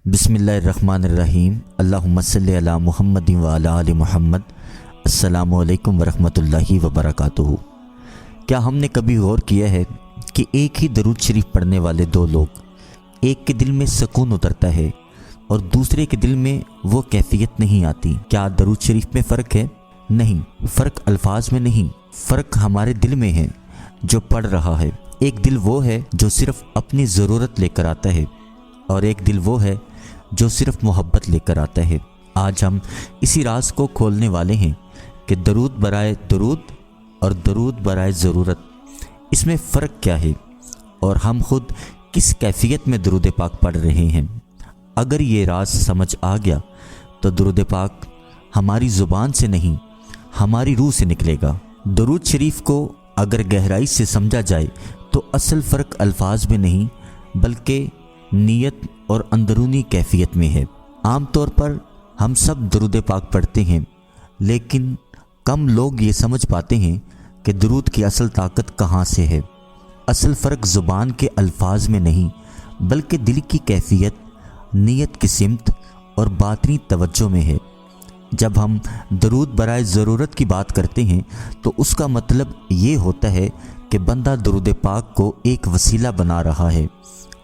बिस्मिल्लाहिर्रहमानिर्रहीम। अल्लाहुम्मा सल्लि अला मुहम्मद व अला आलि मुहम्मद। अस्सलामु अलैकुम वरहमतुल्लाहि वबरकातुहू। क्या हमने कभी गौर किया है कि एक ही दरूद शरीफ पढ़ने वाले दो लोग, एक के दिल में सुकून उतरता है और दूसरे के दिल में वो कैफियत नहीं आती। क्या दरूद शरीफ में फ़र्क है? नहीं, फ़र्क अल्फाज में नहीं, फ़र्क हमारे दिल में है जो पढ़ रहा है। एक दिल वो है जो सिर्फ़ अपनी ज़रूरत लेकर आता है और एक दिल वो है जो सिर्फ मोहब्बत लेकर आता है। आज हम इसी राज को खोलने वाले हैं कि दरूद बराए दरूद और दरूद बराए ज़रूरत, इसमें फ़र्क क्या है और हम खुद किस कैफियत में दरूद पाक पढ़ रहे हैं। अगर ये राज समझ आ गया तो दरूद पाक हमारी ज़ुबान से नहीं, हमारी रूह से निकलेगा। दरूद शरीफ को अगर गहराई से समझा जाए तो असल फ़र्क अल्फाज में नहीं बल्कि नीयत और अंदरूनी कैफियत में है। आम तौर पर हम सब दरूद पाक पढ़ते हैं, लेकिन कम लोग ये समझ पाते हैं कि दरूद की असल ताकत कहाँ से है। असल फ़र्क ज़ुबान के अल्फाज में नहीं बल्कि दिल की कैफियत, नीयत की सिमत और बातनी तवज्जो में है। जब हम दरूद बराए ज़रूरत की बात करते हैं तो उसका मतलब ये होता है कि बंदा दरूद पाक को एक वसीला बना रहा है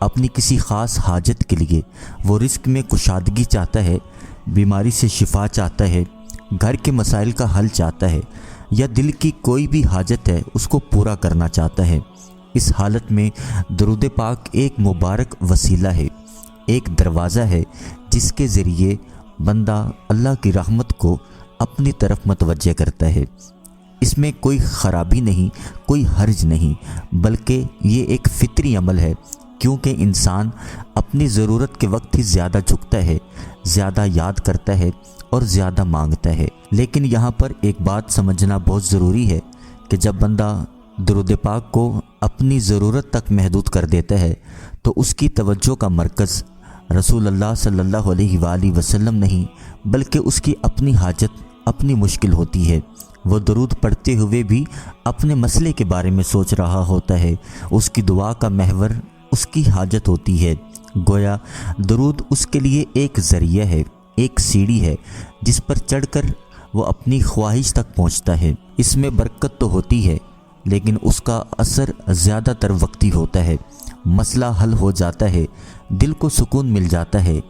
अपनी किसी ख़ास हाजत के लिए। वो रिस्क में कुशादगी चाहता है, बीमारी से शिफा चाहता है, घर के मसाइल का हल चाहता है या दिल की कोई भी हाजत है उसको पूरा करना चाहता है। इस हालत में दरूद पाक एक मुबारक वसीला है, एक दरवाज़ा है जिसके ज़रिए बंदा अल्लाह की रहमत को अपनी तरफ मतवज्जे करता है। इसमें कोई ख़राबी नहीं, कोई हर्ज नहीं, बल्कि ये एक फ़ितरी अमल है, क्योंकि इंसान अपनी ज़रूरत के वक्त ही ज़्यादा झुकता है, ज़्यादा याद करता है और ज़्यादा मांगता है। लेकिन यहाँ पर एक बात समझना बहुत ज़रूरी है कि जब बंदा दरूद पाक को अपनी ज़रूरत तक महदूद कर देता है तो उसकी तवज्जो का मरकज़ रसूल अल्लाह सल्लल्लाहु अलैहि वसल्लम नहीं बल्कि उसकी अपनी हाजत, अपनी मुश्किल होती है। वो दरूद पढ़ते हुए भी अपने मसले के बारे में सोच रहा होता है। उसकी दुआ का महवर उसकी हाजत होती है। गोया दरूद उसके लिए एक ज़रिया है, एक सीढ़ी है जिस पर चढ़कर वो अपनी ख्वाहिश तक पहुंचता है। इसमें बरकत तो होती है लेकिन उसका असर ज़्यादातर वक्ती होता है। मसला हल हो जाता है, दिल को सुकून मिल जाता है,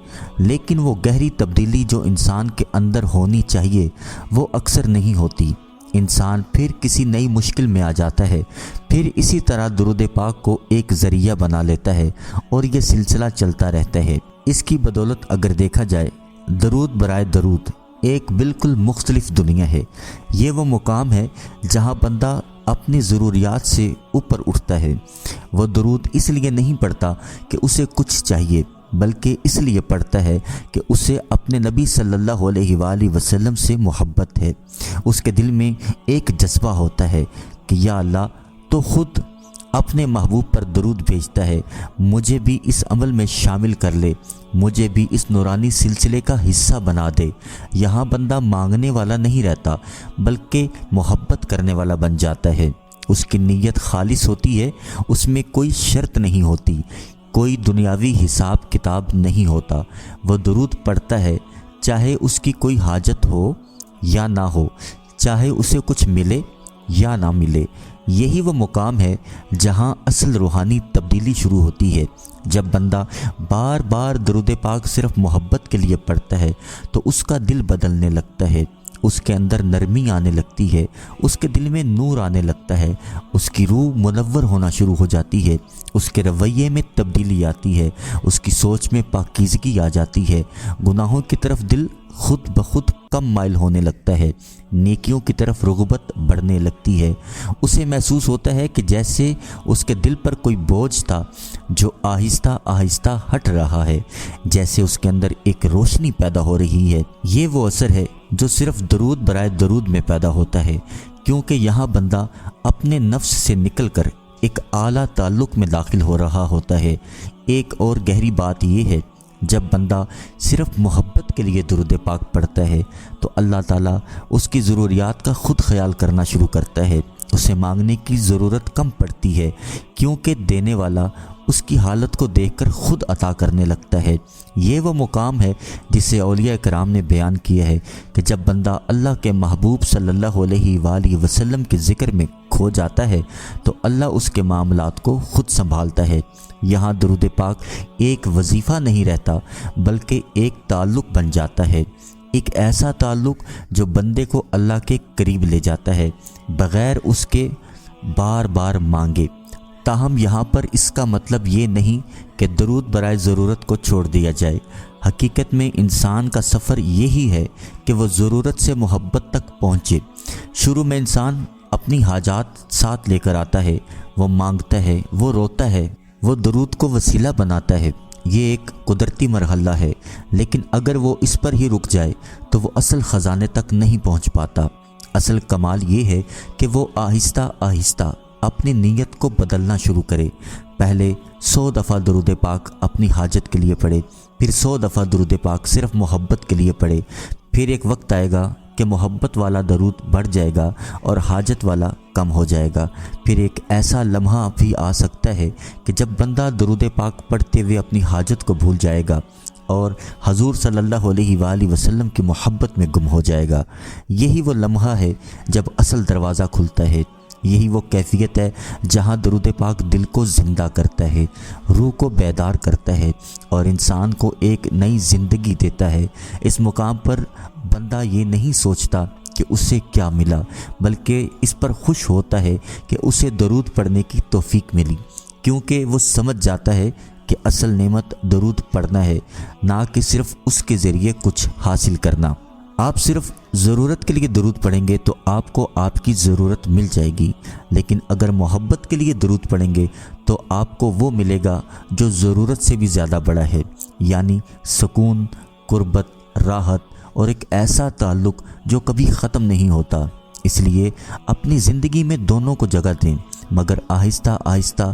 लेकिन वो गहरी तब्दीली जो इंसान के अंदर होनी चाहिए वो अक्सर नहीं होती। इंसान फिर किसी नई मुश्किल में आ जाता है, फिर इसी तरह दरूद पाक को एक ज़रिया बना लेता है और ये सिलसिला चलता रहता है। इसकी बदौलत अगर देखा जाए, दरूद बराए दरूद एक बिल्कुल मुख्तलिफ दुनिया है। ये वो मुकाम है जहाँ बंदा अपनी ज़रूरियात से ऊपर उठता है। वो दरूद इसलिए नहीं पढ़ता कि उसे कुछ चाहिए, बल्कि इसलिए पढ़ता है कि उसे अपने नबी सल्लल्लाहु अलैहि वसल्लम से मोहब्बत है। उसके दिल में एक जज्बा होता है कि या अल्लाह तो ख़ुद अपने महबूब पर दरूद भेजता है, मुझे भी इस अमल में शामिल कर ले, मुझे भी इस नूरानी सिलसिले का हिस्सा बना दे। यहाँ बंदा मांगने वाला नहीं रहता बल्कि मोहब्बत करने वाला बन जाता है। उसकी नीयत खालिस होती है, उसमें कोई शर्त नहीं होती, कोई दुनियावी हिसाब किताब नहीं होता। वह दरूद पढ़ता है चाहे उसकी कोई हाजत हो या ना हो, चाहे उसे कुछ मिले या ना मिले। यही वो मुकाम है जहाँ असल रूहानी तब्दीली शुरू होती है। जब बंदा बार बार दरूद पाक सिर्फ मोहब्बत के लिए पढ़ता है तो उसका दिल बदलने लगता है, उसके अंदर नरमी आने लगती है, उसके दिल में नूर आने लगता है, उसकी रूह मुनव्वर होना शुरू हो जाती है, उसके रवैये में तब्दीली आती है, उसकी सोच में पाकीज़गी आ जाती है, गुनाहों की तरफ दिल खुद ब खुद कम माइल होने लगता है, नेकियों की तरफ रग़बत बढ़ने लगती है। उसे महसूस होता है कि जैसे उसके दिल पर कोई बोझ था जो आहिस्ता आहिस्ता हट रहा है, जैसे उसके अंदर एक रोशनी पैदा हो रही है। ये वो असर है जो सिर्फ दरूद बराए दरूद में पैदा होता है, क्योंकि यहाँ बंदा अपने नफ्स से निकलकर एक आला ताल्लुक़ में दाखिल हो रहा होता है। एक और गहरी बात यह है, जब बंदा सिर्फ मोहब्बत के लिए दरूद पाक पढ़ता है तो अल्लाह ताला उसकी ज़रूरियात का ख़ुद ख्याल करना शुरू करता है। उसे मांगने की ज़रूरत कम पड़ती है, क्योंकि देने वाला اس کی حالت کو دیکھ کر خود عطا کرنے لگتا ہے۔ یہ وہ مقام ہے جسے اولیاء کرام نے بیان کیا ہے کہ جب بندہ اللہ کے محبوب صلی اللہ علیہ وآلہ وسلم کے ذکر میں کھو جاتا ہے تو اللہ اس کے معاملات کو خود سنبھالتا ہے۔ یہاں درود پاک ایک وظیفہ نہیں رہتا بلکہ ایک تعلق بن جاتا ہے، ایک ایسا تعلق جو بندے کو اللہ کے قریب لے جاتا ہے بغیر اس کے بار بار مانگے۔ تاہم یہاں پر اس کا مطلب یہ نہیں کہ درود برائے ضرورت کو چھوڑ دیا جائے۔ حقیقت میں انسان کا سفر یہی ہے کہ وہ ضرورت سے محبت تک پہنچے۔ شروع میں انسان اپنی حاجات ساتھ لے کر آتا ہے، وہ مانگتا ہے، وہ روتا ہے، وہ درود کو وسیلہ بناتا ہے۔ یہ ایک قدرتی مرحلہ ہے، لیکن اگر وہ اس پر ہی رک جائے تو وہ اصل خزانے تک نہیں پہنچ پاتا۔ اصل کمال یہ ہے کہ وہ آہستہ آہستہ اپنی نیت کو بدلنا شروع کرے۔ پہلے 100 دفعہ درود پاک اپنی حاجت کے لیے پڑھے، پھر 100 دفعہ درود پاک صرف محبت کے لیے پڑھے، پھر ایک وقت آئے گا کہ محبت والا درود بڑھ جائے گا اور حاجت والا کم ہو جائے گا۔ پھر ایک ایسا لمحہ بھی آ سکتا ہے کہ جب بندہ درود پاک پڑھتے ہوئے اپنی حاجت کو بھول جائے گا اور حضور صلی اللہ علیہ وآلہ وسلم کی محبت میں گم ہو جائے گا۔ یہی وہ لمحہ ہے جب اصل دروازہ کھلتا ہے، یہی وہ کیفیت ہے جہاں درود پاک دل کو زندہ کرتا ہے، روح کو بیدار کرتا ہے اور انسان کو ایک نئی زندگی دیتا ہے۔ اس مقام پر بندہ یہ نہیں سوچتا کہ اسے کیا ملا، بلکہ اس پر خوش ہوتا ہے کہ اسے درود پڑھنے کی توفیق ملی، کیونکہ وہ سمجھ جاتا ہے کہ اصل نعمت درود پڑھنا ہے، نہ کہ صرف اس کے ذریعے کچھ حاصل کرنا۔ آپ صرف ضرورت کے لیے درود پڑھیں گے تو آپ کو آپ کی ضرورت مل جائے گی، لیکن اگر محبت کے لیے درود پڑھیں گے تو آپ کو وہ ملے گا جو ضرورت سے بھی زیادہ بڑا ہے، یعنی سکون، قربت، راحت اور ایک ایسا تعلق جو کبھی ختم نہیں ہوتا۔ اس لیے اپنی زندگی میں دونوں کو جگہ دیں، مگر آہستہ آہستہ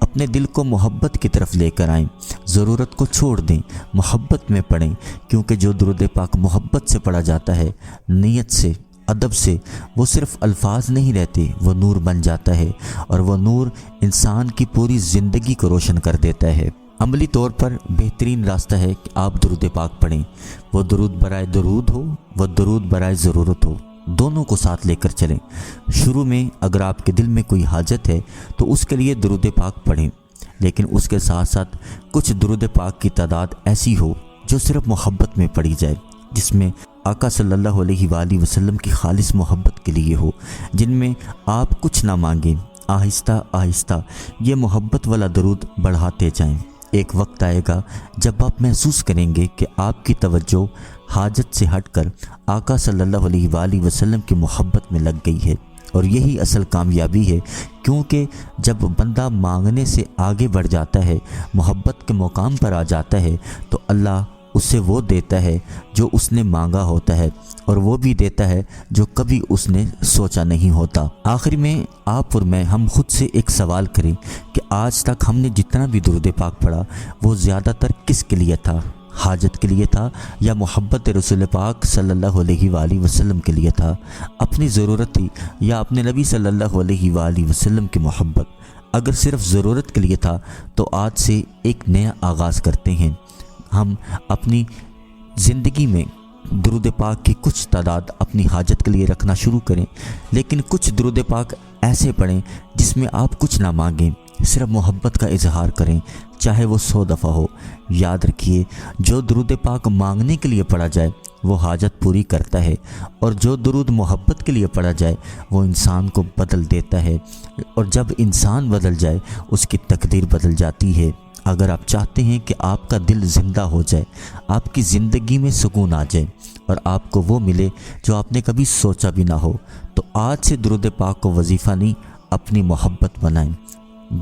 اپنے دل کو محبت کی طرف لے کر آئیں۔ ضرورت کو چھوڑ دیں، محبت میں پڑھیں، کیونکہ جو درود پاک محبت سے پڑھا جاتا ہے، نیت سے، ادب سے، وہ صرف الفاظ نہیں رہتے، وہ نور بن جاتا ہے اور وہ نور انسان کی پوری زندگی کو روشن کر دیتا ہے۔ عملی طور پر بہترین راستہ ہے کہ آپ درود پاک پڑھیں، وہ درود برائے درود ہو، وہ درود برائے ضرورت ہو، دونوں کو ساتھ لے کر چلیں۔ شروع میں اگر آپ کے دل میں کوئی حاجت ہے تو اس کے لیے درود پاک پڑھیں، لیکن اس کے ساتھ ساتھ کچھ درود پاک کی تعداد ایسی ہو جو صرف محبت میں پڑھی جائے، جس میں آقا صلی اللہ علیہ وآلہ وسلم کی خالص محبت کے لیے ہو، جن میں آپ کچھ نہ مانگیں، آہستہ آہستہ یہ محبت والا درود بڑھاتے جائیں۔ ایک وقت آئے گا جب آپ محسوس کریں گے کہ آپ کی توجہ حاجت سے ہٹ کر آقا صلی اللہ علیہ وآلہ وسلم کی محبت میں لگ گئی ہے، اور یہی اصل کامیابی ہے، کیونکہ جب بندہ مانگنے سے آگے بڑھ جاتا ہے، محبت کے مقام پر آ جاتا ہے، تو اللہ اسے وہ دیتا ہے جو اس نے مانگا ہوتا ہے، اور وہ بھی دیتا ہے جو کبھی اس نے سوچا نہیں ہوتا۔ آخر میں آپ اور میں ہم خود سے ایک سوال کریں کہ آج تک ہم نے جتنا بھی درود پاک پڑھا وہ زیادہ تر کس کے لیے تھا؟ حاجت کے لیے تھا یا محبت رسول پاک صلی اللہ علیہ وآلہ وسلم کے لیے تھا؟ اپنی ضرورت تھی یا اپنے نبی صلی اللہ علیہ وآلہ وسلم کی محبت؟ اگر صرف ضرورت کے لیے تھا تو آج سے ایک نیا آغاز کرتے ہیں۔ ہم اپنی زندگی میں درود پاک کی کچھ تعداد اپنی حاجت کے لیے رکھنا شروع کریں، لیکن کچھ درود پاک ایسے پڑھیں جس میں آپ کچھ نہ مانگیں، صرف محبت کا اظہار کریں، چاہے وہ 100 دفعہ ہو۔ یاد رکھیے، جو درود پاک مانگنے کے لیے پڑھا جائے وہ حاجت پوری کرتا ہے، اور جو درود محبت کے لیے پڑھا جائے وہ انسان کو بدل دیتا ہے، اور جب انسان بدل جائے اس کی تقدیر بدل جاتی ہے۔ اگر آپ چاہتے ہیں کہ آپ کا دل زندہ ہو جائے، آپ کی زندگی میں سکون آ جائے اور آپ کو وہ ملے جو آپ نے کبھی سوچا بھی نہ ہو، تو آج سے درود پاک کو وظیفہ نہیں، اپنی محبت بنائیں۔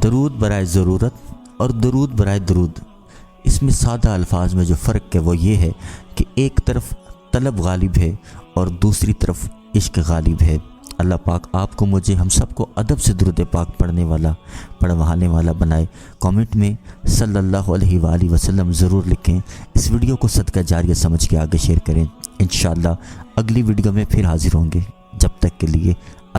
درود برائے ضرورت اور درود برائے درود، اس میں سادہ الفاظ میں جو فرق ہے وہ یہ ہے کہ ایک طرف طلب غالب ہے اور دوسری طرف عشق غالب ہے۔ اللہ پاک آپ کو، مجھے، ہم سب کو ادب سے درود پاک پڑھنے والا، پڑھوانے والا بنائے۔ کامنٹ میں صلی اللہ علیہ وآلہ وسلم ضرور لکھیں۔ اس ویڈیو کو صدقہ جاریہ سمجھ کے آگے شیئر کریں۔ انشاءاللہ اگلی ویڈیو میں پھر حاضر ہوں گے، جب تک کے لیے